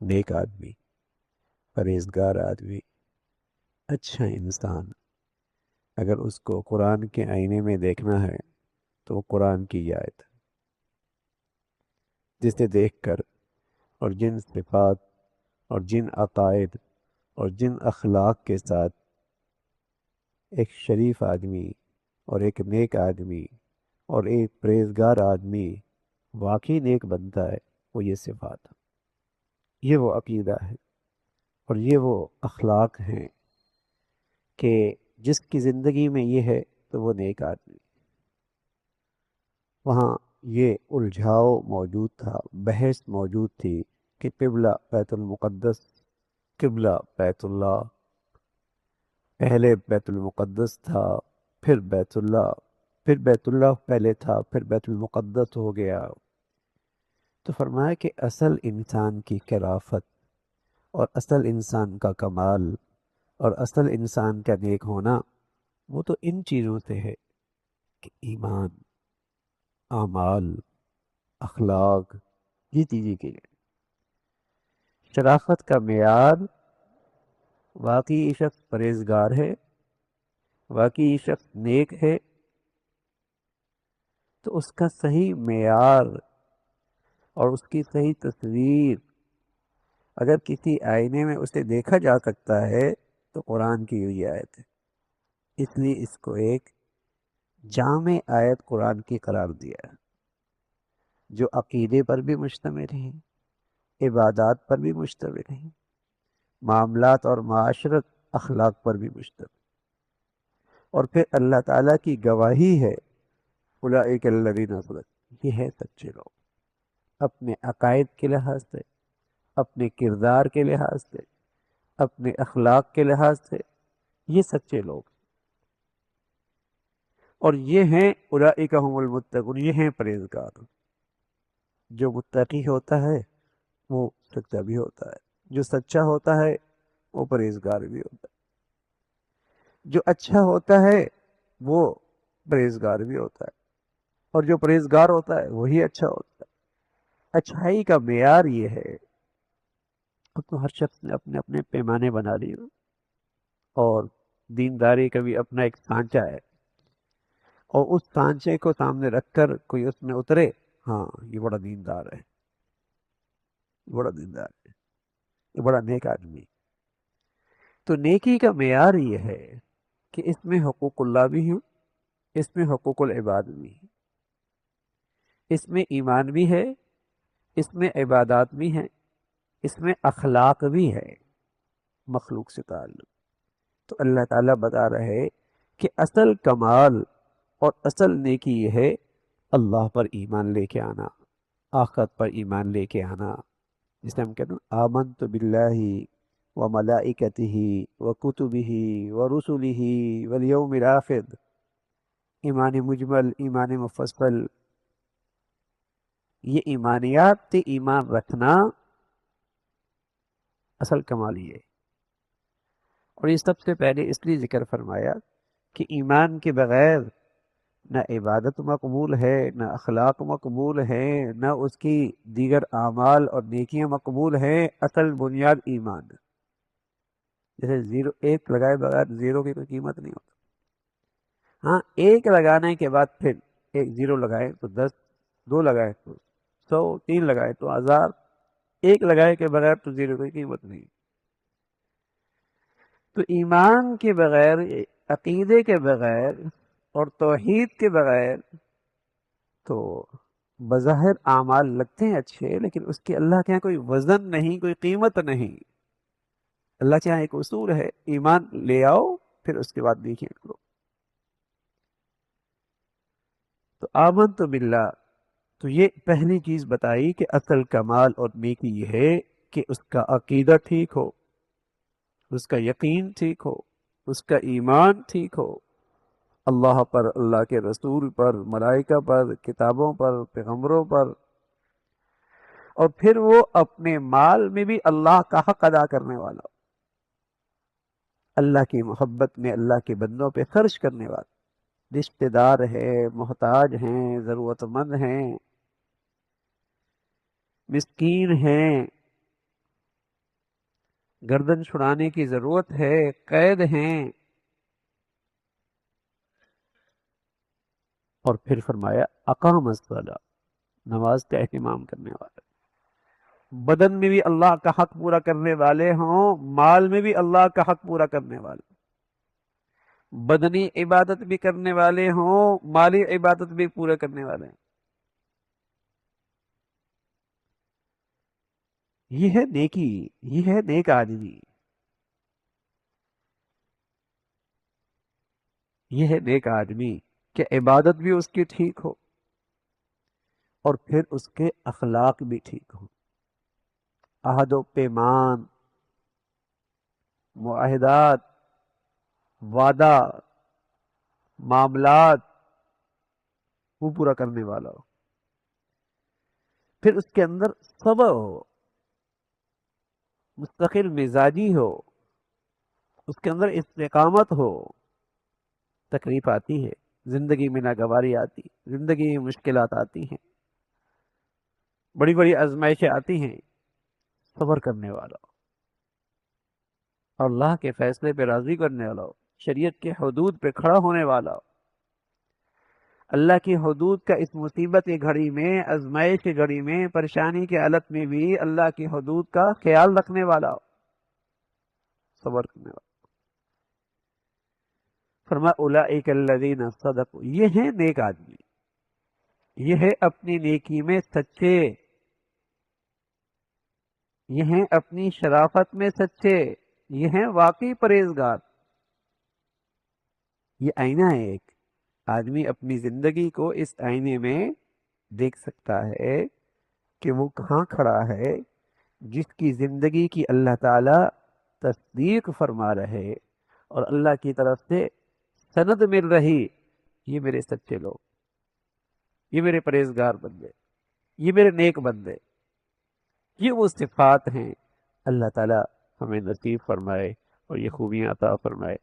نیک آدمی، پرہیزگار آدمی، اچھا انسان، اگر اس کو قرآن کے آئینے میں دیکھنا ہے تو وہ قرآن کی یہ آیت ہے، جسے دیکھ کر اور جن صفات اور جن عقائد اور جن اخلاق کے ساتھ ایک شریف آدمی اور ایک نیک آدمی اور ایک پرہیزگار آدمی واقعی نیک بنتا ہے، وہ یہ صفات، یہ وہ عقیدہ ہے اور یہ وہ اخلاق ہیں کہ جس کی زندگی میں یہ ہے تو وہ نیک آدمی۔ وہاں یہ الجھاؤ موجود تھا، بحث موجود تھی کہ قبلہ بیت المقدس، قبلہ بیت اللہ، پہلے بیت المقدس تھا، پھر بیت اللہ، پھر بیت اللہ پہلے تھا، پھر بیت المقدس ہو گیا۔ تو فرمایا کہ اصل انسان کی کرافت اور اصل انسان کا کمال اور اصل انسان کا نیک ہونا وہ تو ان چیزوں سے ہے کہ ایمان، اعمال، اخلاق، یہ چیزیں کے لیے شرافت کا معیار، واقعی یہ شخص پرہیزگار ہے، واقعی یہ شخص نیک ہے، تو اس کا صحیح معیار اور اس کی صحیح تصویر اگر کسی آئینے میں اسے دیکھا جا سکتا ہے تو قرآن کی یہ آیت ہے۔ اس لیے اس کو ایک جامع آیت قرآن کی قرار دیا ہے، جو عقیدے پر بھی مشتمل ہیں، عبادات پر بھی مشتمل ہیں، معاملات اور معاشرت اخلاق پر بھی مشتمل، اور پھر اللہ تعالیٰ کی گواہی ہے اولئک الذین صدقوا، یہ ہے سچے لوگ، اپنے عقائد کے لحاظ سے، اپنے کردار کے لحاظ سے، اپنے اخلاق کے لحاظ سے، یہ سچے لوگ، اور یہ ہیں اولئک هم المتقون، یہ ہیں پرہیزگار۔ جو متقی ہوتا ہے وہ سچا بھی ہوتا ہے، جو سچا ہوتا ہے وہ پرہیزگار بھی ہوتا ہے، جو اچھا ہوتا ہے وہ پرہیزگار بھی ہوتا ہے، اور جو پرہیزگار ہوتا ہے وہی اچھا ہوتا ہے۔ اچھائی کا معیار یہ ہے، اب تو ہر شخص نے اپنے اپنے پیمانے بنا لیے، اور دینداری کا بھی اپنا ایک سانچہ ہے، اور اس سانچے کو سامنے رکھ کر کوئی اس میں اترے، ہاں یہ بڑا دیندار ہے، یہ بڑا دیندار ہے، یہ بڑا نیک آدمی۔ تو نیکی کا معیار یہ ہے کہ اس میں حقوق اللہ بھی ہوں، اس میں حقوق العباد بھی ہیں، اس میں ایمان بھی ہے، اس میں عبادات بھی ہیں، اس میں اخلاق بھی ہے، مخلوق سے تعلق۔ تو اللہ تعالیٰ بتا رہے کہ اصل کمال اور اصل نیکی یہ ہے اللہ پر ایمان لے کے آنا، آخرت پر ایمان لے کے آنا، جسے ہم کہتے ہیں آمنت باللہ و ملائکتہ و کتبہ و رسلہ والیوم الآخر، ایمان مجمل، ایمان مفصل، یہ ایمانیات تے ایمان رکھنا اصل کمال یہ ہے۔ اور یہ سب سے پہلے اس لیے ذکر فرمایا کہ ایمان کے بغیر نہ عبادت مقبول ہے، نہ اخلاق مقبول ہے، نہ اس کی دیگر اعمال اور نیکیاں مقبول ہیں، اصل بنیاد ایمان ہے۔ جیسے زیرو، ایک لگائے بغیر زیرو کی کوئی قیمت نہیں ہوتی، ہاں ایک لگانے کے بعد پھر ایک زیرو لگائے تو 10، دو لگائے تو 100، تین لگائے تو 1000، ایک لگائے کے بغیر تو زیرو کی قیمت نہیں۔ تو ایمان کے بغیر، عقیدے کے بغیر اور توحید کے بغیر تو بظاہر اعمال لگتے ہیں اچھے، لیکن اس کے اللہ کے یہاں کوئی وزن نہیں، کوئی قیمت نہیں۔ اللہ کے یہاں ایک اصول ہے، ایمان لے آؤ پھر اس کے بعد دیکھیں کرو۔ تو آمنت باللہ، تو یہ پہلی چیز بتائی کہ اصل کمال اور نیکی یہ ہے کہ اس کا عقیدہ ٹھیک ہو، اس کا یقین ٹھیک ہو، اس کا ایمان ٹھیک ہو، اللہ پر، اللہ کے رسول پر، ملائکہ پر، کتابوں پر، پیغمبروں پر، اور پھر وہ اپنے مال میں بھی اللہ کا حق ادا کرنے والا، اللہ کی محبت میں اللہ کے بندوں پہ خرچ کرنے والا، رشتہ دار ہے، محتاج ہیں، ضرورت مند ہیں، مسکین ہیں، گردن چھڑانے کی ضرورت ہے، قید ہیں۔ اور پھر فرمایا اقام الصلاۃ، نماز کا اہتمام کرنے والا، بدن میں بھی اللہ کا حق پورا کرنے والے ہوں، مال میں بھی اللہ کا حق پورا کرنے والے، بدنی عبادت بھی کرنے والے ہوں، مالی عبادت بھی پورا کرنے والے ہیں۔ یہ ہے نیکی، یہ ہے نیک آدمی، یہ ہے نیک آدمی کہ عبادت بھی اس کی ٹھیک ہو اور پھر اس کے اخلاق بھی ٹھیک ہو، عہد و پیمان، معاہدات، وعدہ، معاملات وہ پورا کرنے والا ہو، پھر اس کے اندر صبر ہو، مستقل مزاجی ہو، اس کے اندر استقامت ہو۔ تکلیف آتی ہے زندگی میں، ناگواری آتی، زندگی میں مشکلات آتی ہیں، بڑی بڑی آزمائشیں آتی ہیں، صبر کرنے والا ہو، اور اللہ کے فیصلے پہ راضی کرنے والا ہو، شریعت کے حدود پہ کھڑا ہونے والا ہو، اللہ کی حدود کا اس مصیبت کی گھڑی میں، آزمائش کی گھڑی میں، پریشانی کی حالت میں بھی اللہ کی حدود کا خیال رکھنے والا ہو، صبر کرنے والا۔ فرمایا اولئک الذین صدقوا، یہ ہیں نیک آدمی، یہ ہے اپنی نیکی میں سچے، یہ ہیں اپنی شرافت میں سچے، یہ ہیں واقعی پرہیزگار۔ یہ آئینہ ہے، ایک آدمی اپنی زندگی کو اس آئینے میں دیکھ سکتا ہے کہ وہ کہاں کھڑا ہے، جس کی زندگی کی اللہ تعالی تصدیق فرما رہے اور اللہ کی طرف سے سند مل رہی، یہ میرے سچے لوگ، یہ میرے پرہیزگار بندے، یہ میرے نیک بندے، یہ وہ صفات ہیں۔ اللہ تعالی ہمیں نصیب فرمائے اور یہ خوبیاں عطا فرمائے۔